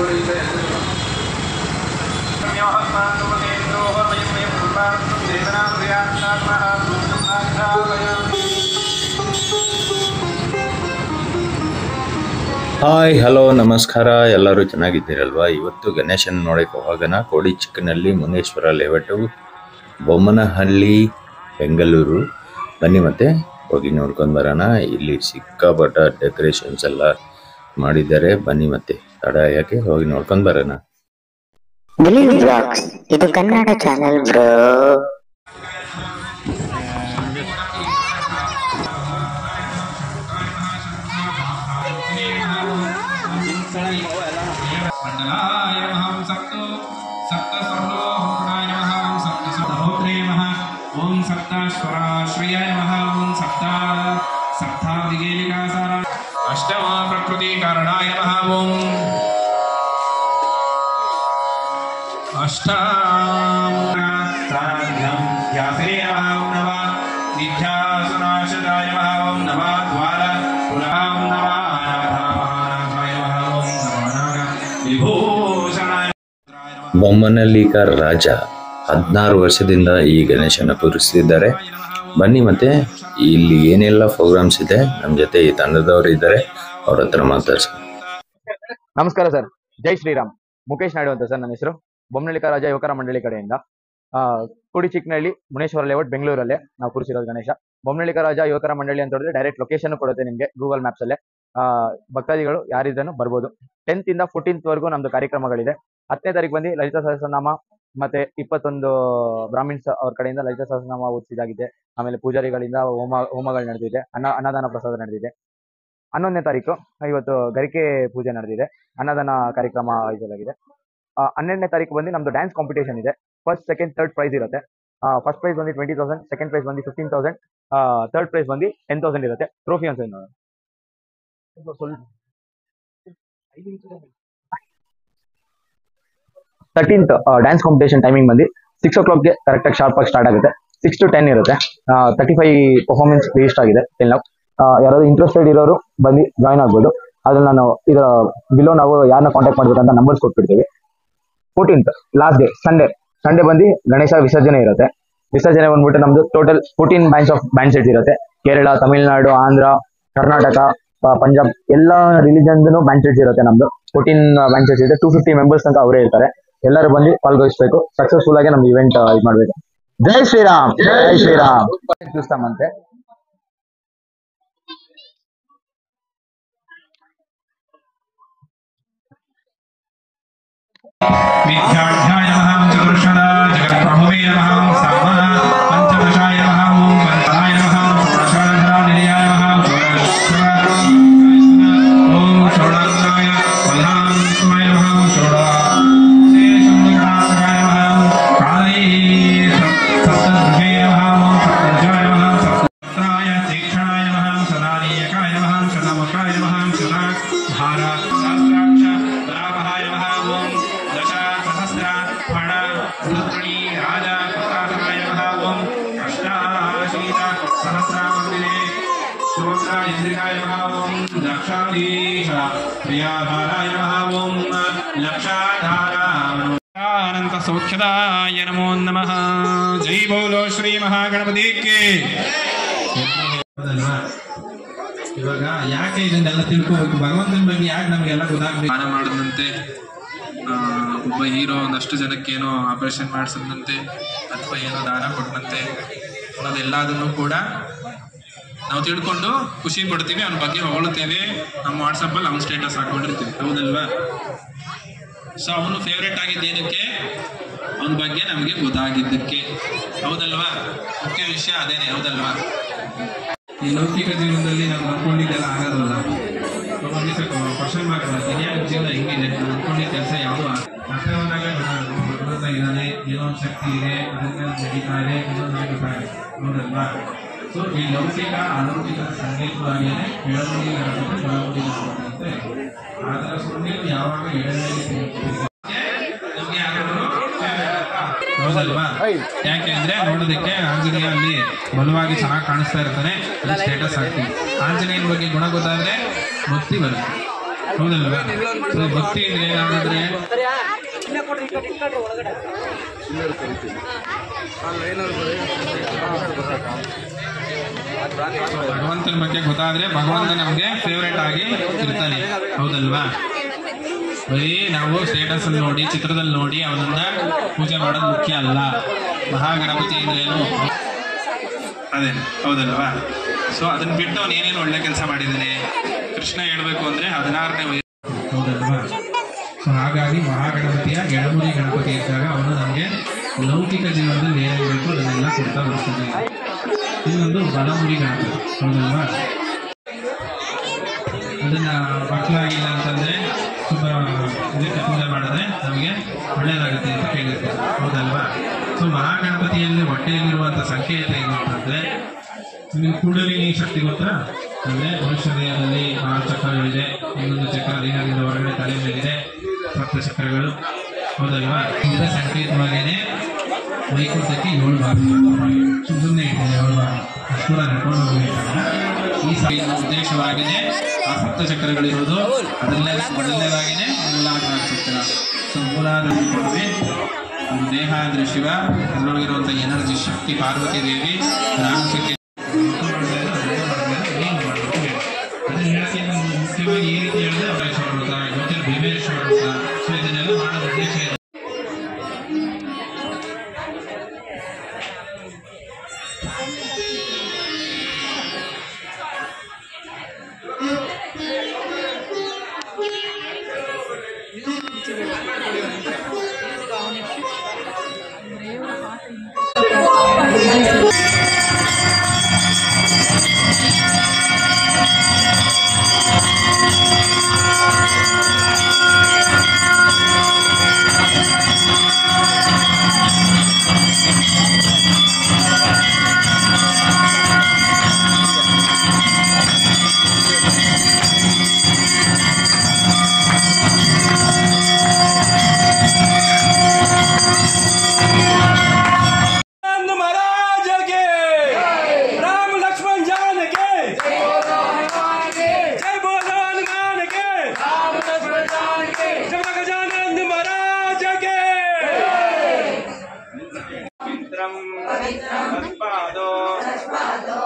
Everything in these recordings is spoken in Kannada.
ಹಾಯ್ ಹಲೋ ನಮಸ್ಕಾರ, ಎಲ್ಲರೂ ಚೆನ್ನಾಗಿದ್ದೀರಲ್ವಾ? ಇವತ್ತು ಗಣೇಶನ ನೋಡೋಕೆ ಹೋಗೋಣ. ಕೋಡಿ ಚಿಕ್ಕನಲ್ಲಿ ಮುನೇಶ್ವರ ಲೇಔಟು, ಬೊಮ್ಮನಹಳ್ಳಿ, ಬೆಂಗಳೂರು. ಬನ್ನಿ ಮತ್ತೆ ಹೋಗಿ ನೋಡ್ಕೊಂಡು ಬರೋಣ. ಇಲ್ಲಿ ಸಿಕ್ಕಾಪಟ್ಟ ಡೆಕೋರೇಷನ್ಸ್ ಎಲ್ಲ ಮಾಡಿದ್ದಾರೆ. ಬನ್ನಿ ಮತ್ತೆ ತಡ ಯಾಕೆ, ಹೋಗಿ ನೋಡ್ಕೊಂಡು ಬರೋಣ. ಇದು ಕನ್ನಡ ಚಾನೆಲ್ ಬ್ರೋ. ओम सप्ताश्वराश्रयाय नमः। ओम सप्ताब्दिकेलिकासार अष्टमा प्रकृति कारणाय नमः। ओम अष्टाम्रात्राभ्यां ध्यासे नमः। ओम नमः निध्यासुराशदाय नमः। ओम नमः द्वार पुनः नमः अनाथाय नमः। ओम नमः विभूषणाय। ಬೊಮ್ಮನಹಳ್ಳಿಗ ರಾಜ 16 ವರ್ಷದಿಂದ ಈ ಗಣೇಶನ ಕೂರಿಸ್ತಿದ್ದಾರೆ. ಬನ್ನಿ ಮತ್ತೆ ಇಲ್ಲಿ ಏನೆಲ್ಲ ಪ್ರೋಗ್ರಾಮ್ಸ್ ಇದೆ, ನಮ್ಮ ಜೊತೆ ಈ ತಂಡದವರು ಇದ್ದಾರೆ, ಅವ್ರ ಹತ್ರ ಮಾತಾಡ್ಸ. ನಮಸ್ಕಾರ ಸರ್, ಜೈ ಶ್ರೀರಾಮ್. ಮುಖೇಶ್ ನಾಯ್ಡು ಅಂತ ಸರ್ ನನ್ನ ಹೆಸರು. ಬೊಮ್ಮನಹಳ್ಳಿಗ ರಾಜ ಯುವಕರ ಮಂಡಳಿ ಕಡೆಯಿಂದ ಕೋಡಿ ಚಿಕ್ಕನಹಳ್ಳಿ ಮುನೇಶ್ವರ ಲೇಔಟ್ ಬೆಂಗಳೂರಲ್ಲೇ ನಾವು ಕೂರಿಸಿರೋದು ಗಣೇಶ. ಬೊಮ್ಮನಹಳ್ಳಿಗ ರಾಜ ಯುವಕರ ಮಂಡಳಿ ಅಂತ ಹೇಳಿದ್ರೆ ಡೈರೆಕ್ಟ್ ಲೊಕೇಶನ್ ಕೊಡುತ್ತೆ ನಿಮಗೆ ಗೂಗಲ್ ಮ್ಯಾಪ್ಸ್ ಅಲ್ಲೇ. ಭಕ್ತಾದಿಗಳು ಯಾರಿದ್ರೂ ಬರ್ಬೋದು. 10th ಇಂದ 14th ವರೆಗೂ ನಮ್ದು ಕಾರ್ಯಕ್ರಮಗಳಿದೆ. 10ನೇ ತಾರೀಕು ಬಂದು ಲಲಿತಾ ಸಹಸ್ರನಾಮ ಮತ್ತೆ 21 ಬ್ರಾಹ್ಮಿನ್ಸ್ ಅವ್ರ ಕಡೆಯಿಂದ ಲಲಿತಾ ಸಹಸ್ರನಾಮ ಓದಿಸಿದಾಗಿದೆ. ಆಮೇಲೆ ಪೂಜಾರಿಗಳಿಂದ ಹೋಮಗಳು ನಡೆದಿದೆ, ಅನ್ನದಾನ ಪ್ರಸಾದ ನಡೆದಿದೆ. 11ನೇ ತಾರೀಕು ಇವತ್ತು ಗರಿಕೆ ಪೂಜೆ ನಡೆದಿದೆ, ಅನ್ನದಾನ ಕಾರ್ಯಕ್ರಮ ಆಯೋಜಿಸಲಾಗಿದೆ. 12ನೇ ತಾರೀಕು ಬಂದು ನಮ್ದು ಡ್ಯಾನ್ಸ್ ಕಾಂಪಿಟೇಷನ್ ಇದೆ. ಫಸ್ಟ್, ಸೆಕೆಂಡ್, ಥರ್ಡ್ ಪ್ರೈಸ್ ಇರುತ್ತೆ. ಫಸ್ಟ್ ಪ್ರೈಸ್ ಬಂದು 20,000, ಸೆಕೆಂಡ್ ಪ್ರೈಸ್ ಬಂದು 15,000, ಥರ್ಡ್ ಪ್ರೈಸ್ ಬಂದು 10,000 ಇರುತ್ತೆ. ಟ್ರೋಫಿ ಅಂತ 13th ಡ್ಯಾನ್ಸ್ ಕಾಂಪಿಟೇಷನ್ ಟೈಮಿಂಗ್ ಬಂದು 6 o'clockಗೆ ಕರೆಕ್ಟಾಗಿ ಶಾರ್ಪಾಗಿ ಸ್ಟಾರ್ಟ್ ಆಗುತ್ತೆ. 6 to 10 ಇರುತ್ತೆ. 35 ಪರ್ಫಾರ್ಮೆನ್ಸ್ ರಿಜಿಸ್ಟರ್ ಆಗಿದೆ ಟಿಲ್ ನೌ. ಯಾರಾದ್ರು ಇಂಟ್ರೆಸ್ಟೆಡ್ ಇರೋರು ಬಂದು ಜಾಯ್ನ್ ಆಗ್ಬೋದು. ಅದ್ರಲ್ಲಿ ನಾನು ಇದರ ಬಿಲೋ ನಾವು ಯಾರನ್ನ ಕಾಂಟ್ಯಾಕ್ಟ್ ಮಾಡ್ಬೇಕಂತ ನಂಬರ್ಸ್ ಕೊಟ್ಬಿಡ್ತೀವಿ. 14th ಲಾಸ್ಟ್ ಡೇ ಸಂಡೇ ಬಂದು ಗಣೇಶ ವಿಸರ್ಜನೆ ಇರುತ್ತೆ. ವಿಸರ್ಜನೆ ಬಂದ್ಬಿಟ್ಟು ನಮ್ದು ಟೋಟಲ್ 14 ಬ್ಯಾಂಡ್ ಸೆಟ್ಸ್ ಇರುತ್ತೆ. ಕೇರಳ, ತಮಿಳುನಾಡು, ಆಂಧ್ರ, ಕರ್ನಾಟಕ, ಪಂಜಾಬ್ ಎಲ್ಲ ರಿಲಿಜನ್ದು ಬ್ಯಾಂಡ್ ಸೆಟ್ಸ್ ಇರುತ್ತೆ. ನಮ್ದು 14 ಬ್ಯಾಂಡ್ ಸೆಟ್ಸ್ ಇದೆ. 250 ಮೆಂಬರ್ಸ್ ಅಂತ ಅವರೇ ಇರ್ತಾರೆ. ಎಲ್ಲರೂ ಬಂದು ಪಾಲ್ಗೊಳಿಸಬೇಕು. ಸಕ್ಸಸ್ಫುಲ್ ಆಗಿ ನಮ್ದು ಇವೆಂಟ್ ಇದು ಮಾಡ್ಬೇಕು. ಜೈ ಶ್ರೀರಾಮ್, ಜೈ ಶ್ರೀರಾಮ್. చూస్తామంతే. विद्याध्याय नमः। चतुर्षद जगत्प्रभवे नमः। सामः पंचदशाय नमः। ओम पंचाय नमः। षोडशाधरा निलयाय नमः। ओम षोडशाय प्रधानाय नमः। षोडशे शंकराय नमः। काले सप्तदुर्गे नमः। ओम सप्तजाय नमः। सप्तत्राय तीक्ष्णाय नमः। सदानीयकाय नमः। शतमुखाय नमः। शतधारा सहस्राक्ष रामहाय नमः। ओम दशसहस्र फण रुद्रणी राजा प्रकाशाय नमः। ओम अष्टाशीत सहस्रामन्दिरे श्रोत्र इंद्रिकाय नमः। ओम लक्षाधीश प्रियाधाराय नमः। ओम लक्षाधारा अनंत सौख्यदाय नमो नमः। जय बोलो श्री महागणपति के। ಇವಾಗ ಯಾಕೆ ಇದನ್ನೆಲ್ಲ ತಿಳ್ಕೋಬೇಕು, ಭಗವಂತನ ಬಗ್ಗೆ ಯಾಕೆ ನಮಗೆಲ್ಲ ಗೊತ್ತಾಗಬೇಕು. ದಾನ ಮಾಡಿದಂತೆ ಒಬ್ಬ ಹೀರೋ ಒಂದಷ್ಟು ಜನಕ್ಕೆ ಏನೋ ಆಪರೇಷನ್ ಮಾಡಿಸಿದಂತೆ ಅಥವಾ ಏನೋ ದಾನ ಕೊಟ್ಟಂತೆ ಅನ್ನೋದೆಲ್ಲದನ್ನು ಕೂಡ ನಾವು ತಿಳ್ಕೊಂಡು ಖುಷಿ ಪಡ್ತೀವಿ, ಅವನ ಬಗ್ಗೆ ಹೊಗಳ್ತೇವೆ. ನಮ್ಮ ವಾಟ್ಸಪ್ಪಲ್ಲಿ ಅವ್ನ ಸ್ಟೇಟಸ್ ಹಾಕೊಂಡಿರ್ತೀವಿ, ಹೌದಲ್ವಾ? ಸೊ ಅವನು ಫೇವ್ರೇಟ್ ಆಗಿದ್ದೇನಕ್ಕೆ, ಅವನ ಬಗ್ಗೆ ನಮಗೆ ಗೊತ್ತಾಗಿದ್ದಕ್ಕೆ, ಹೌದಲ್ವಾ? ಮುಖ್ಯ ವಿಷಯ ಅದೇನೆ, ಹೌದಲ್ವಾ? ಈ ಲೌಕಿಕ ಜೀವನದಲ್ಲಿ ನಾವು ಅನ್ಕೊಂಡಿದ್ದೆಲ್ಲ ಆಗೋದಲ್ಲ. ಒಂದು ದಿವಸ ಕ್ವಶನ್ ಮಾರ್ಕ್ ಮಾಡ್ತೀನಿ, ಜೀವನ ಹೆಂಗಿದೆ, ನಾನು ಅನ್ಕೊಂಡಿದ್ದ ಕೆಲಸ ಯಾವುದೂ ಅರ್ಥ ಬಂದಾಗ ಭಗವಂತ ಇದ್ದಾನೆ, ಏನೋ ಒಂದು ಶಕ್ತಿ ಇದೆ, ಅದರಿಂದ ನಡೀತಾ ಇದೆ, ಏನೋ ನಡೀತಾ ಇದೆ, ಹೌದಲ್ವಾ? ಸೊ ಈ ಲೌಕಿಕ ಅಲೌಕಿಕ ಸಂಗೀತವಾಗಿಯೇ ಬೆಳವಣಿಗೆ ನಡೆದಂತೆ ಬೆಳವಣಿಗೆ ನಡೆದಂತೆ ಅದರ ಸುಳ್ಳು ಯಾವಾಗ ಎಡದಲ್ಲಿ ನಮಗೆ ಯಾರಾದರೂ ಹೌದಲ್ವಾ? ಯಾಕೆ ಅಂದ್ರೆ ನೋಡೋದಕ್ಕೆ ಆಂಜನೇಯ ಅಲ್ಲಿ ಬಲವಾಗಿ ಚೆನ್ನಾಗಿ ಕಾಣಿಸ್ತಾ ಇರ್ತಾನೆ, ಸ್ಟೇಟಸ್ ಹಾಕ್ತೀವಿ. ಆಂಜನೇಯನ ಬಗ್ಗೆ ಗುಣ ಗೊತ್ತಾದ್ರೆ ಭಕ್ತಿ ಬರುತ್ತೆ. ಹೌದಲ್ವಾ? ಭಕ್ತಿ ಅಂದ್ರೆ ಏನಾದ್ರೆ ಭಗವಂತನ ಬಗ್ಗೆ ಗೊತ್ತಾದ್ರೆ ಭಗವಂತ ನಮ್ಗೆ ಫೇವ್ರೇಟ್ ಆಗಿ ಇರ್ತಾನೆ. ಹೌದಲ್ವಾ? ಬರೀ ನಾವು ಸ್ಟೇಟಸ್ ಅಲ್ಲಿ ನೋಡಿ ಚಿತ್ರದಲ್ಲಿ ನೋಡಿ ಅವನನ್ನ ಪೂಜೆ ಮಾಡೋದು ಮುಖ್ಯ ಅಲ್ಲ. ಮಹಾಗಣಪತಿ ಅಂದ್ರೆ ಏನು ಅದೇನು, ಹೌದಲ್ವಾ? ಸೊ ಅದನ್ನ ಬಿಟ್ಟು ಅವನು ಏನೇನು ಒಳ್ಳೆ ಕೆಲಸ ಮಾಡಿದ್ದಾನೆ ಕೃಷ್ಣ ಹೇಳ್ಬೇಕು ಅಂದ್ರೆ 16ನೇ ವಯಸ್ಸು. ಹೌದಲ್ವಾ? ಸೊ ಹಾಗಾಗಿ ಮಹಾಗಣಪತಿಯ ಎಡಮುರಿ ಗಣಪತಿ ಇದ್ದಾಗ ಅವನು ನಮಗೆ ಲೌಕಿಕ ಜೀವನದಲ್ಲಿ ಏನೇನು ಬೇಕು ಅದನ್ನೆಲ್ಲ ಕೊಡ್ತಾ ಬರ್ತಾನೆ. ಇನ್ನೊಂದು ಬಲಮುರಿ ಗಣಪತಿ. ಹೌದಲ್ವಾ? ಅದನ್ನ ಮಕ್ಕಳಾಗಿಲ್ಲ ಅಂತಂದ್ರೆ ತುಂಬ ಇದಕ್ಕೆ ಪೂಜೆ ಮಾಡಿದ್ರೆ ನಮಗೆ ಒಳ್ಳೇದಾಗುತ್ತೆ ಅಂತ ಕೇಳಿರ್ತಾರೆ. ಹೌದಲ್ವಾ? ಸೊ ಮಹಾಗಣಪತಿಯಲ್ಲಿ ಹೊಟ್ಟೆಯಲ್ಲಿರುವಂಥ ಸಂಕೇತ ಏನು ಅಂತಂದ್ರೆ ನಿಮಗೆ ಕುಂಡಲಿನಿ ಶಕ್ತಿ ಗೊತ್ತಾ? ಅಂದರೆ ಮನುಷ್ಯ ದೇಹದಲ್ಲಿ 6 ಚಕ್ರಗಳಿದೆ, ಇನ್ನೊಂದು ಚಕ್ರ ದೇಹದಿಂದ ಹೊರಗಡೆ ತಲೆ ಮೇಲಿದೆ, ಸಪ್ತ ಚಕ್ರಗಳು. ಹೌದಲ್ವಾ? ಇದರ ಸಂಕೇತವಾಗಿಯೇ ವೈಕುಂಠಕ್ಕೆ 7 ಬಾರಿ ಸುಮ್ಮನೆ ಇದೆ. 7 ಬಾರಿ ಅಷ್ಟು ಕೂಡ ನಡ್ಕೊಂಡು ಹೋಗಬೇಕಾಗ ಈ ಸಭೆಯ ಉದ್ದೇಶವಾಗಿದೆ ಆ ಸಪ್ತ ಚಕ್ರಗಳಿರೋದು. ಅದರಲ್ಲೇ ಮೊದಲನೇದಾಗಿನೇ ಮೂಲಾಧಾರ ಚಕ್ರ. ಸೊ ಮೂಲಾಧಾರ ಕೊಡುವೆ ಒಂದು ದೇಹ ಅಂದರೆ ಶಿವ, ಅದರೊಳಗಿರುವಂಥ ಎನರ್ಜಿ ಶಕ್ತಿ ಪಾರ್ವತಿ ದೇವಿ, ರಾಮಸಕ್ಕೆ ಅದನ್ನ ಹೇಳಕ್ಕೆ ಮುಖ್ಯವಾಗಿ ಈ ರೀತಿ ಹೇಳಿದ್ರೆ ಅವರೇಶ್ವರ ವ್ರತ, ಜೊತೆ ಭೀಮೇಶ್ವರ ವ್ರತ. ಸೊ ಇದನ್ನೆಲ್ಲ ಮಾಡೋದು ಉದ್ದೇಶ ಇದೆ.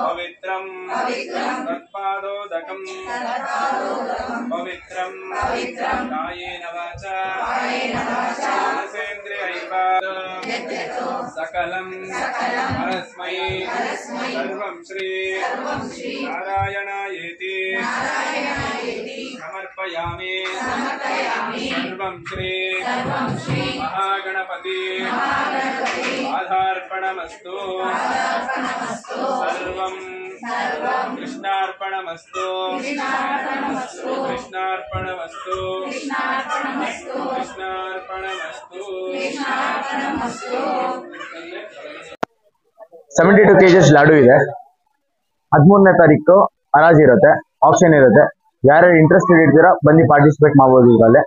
पवित्रं तत्पादोदकं पवित्रं कायेन वाचा मनसेन्द्रियैर्वा सकलं परस्मै सर्वं श्री नारायणायेति समर्पयामि सर्वं श्री महागणपति आधार्पणमस्तु सर्वं कृष्णार्पणमस्तु कृष्णार्पणमस्तु कृष्णार्पणमस्तु 72 kgs ಲಾಡು ಇದೆ. 13ನೇ ತಾರೀಕು ಹರಾಜು ಇರುತ್ತೆ, ಆಪ್ಷನ್ ಇರುತ್ತೆ. ಯಾರ್ಯಾರು ಇಂಟ್ರೆಸ್ಟೆಡ್ ಇರ್ತೀರಾ ಬನ್ನಿ ಪಾರ್ಟಿಸಿಪೇಟ್ ಮಾಡ್ಬೋದು ಇದರಲ್ಲಿ.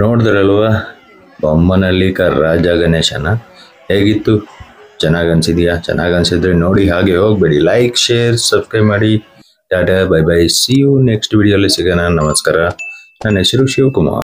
ನೋಡಿದ್ರಲ್ವಾ ಬೊಮ್ಮನಹಳ್ಳಿ ರಾಜ ಗಣೇಶನ ಹೇಗಿತ್ತು? ಚೆನ್ನಾಗಿ ಅನ್ಸಿದ್ಯಾ? ಚೆನ್ನಾಗಿ ಅನ್ಸಿದ್ರೆ ನೋಡಿ ಹಾಗೆ ಹೋಗ್ಬೇಡಿ, ಲೈಕ್ ಶೇರ್ ಸಬ್ಸ್ಕ್ರೈಬ್ ಮಾಡಿ. Tata bye bye, see you next ವಿಡಿಯೋಲಿ ಸಿಗೋಣ. ನಮಸ್ಕಾರ. ನನ್ನ ಹೆಸರು ಶಿವಕುಮಾರ್.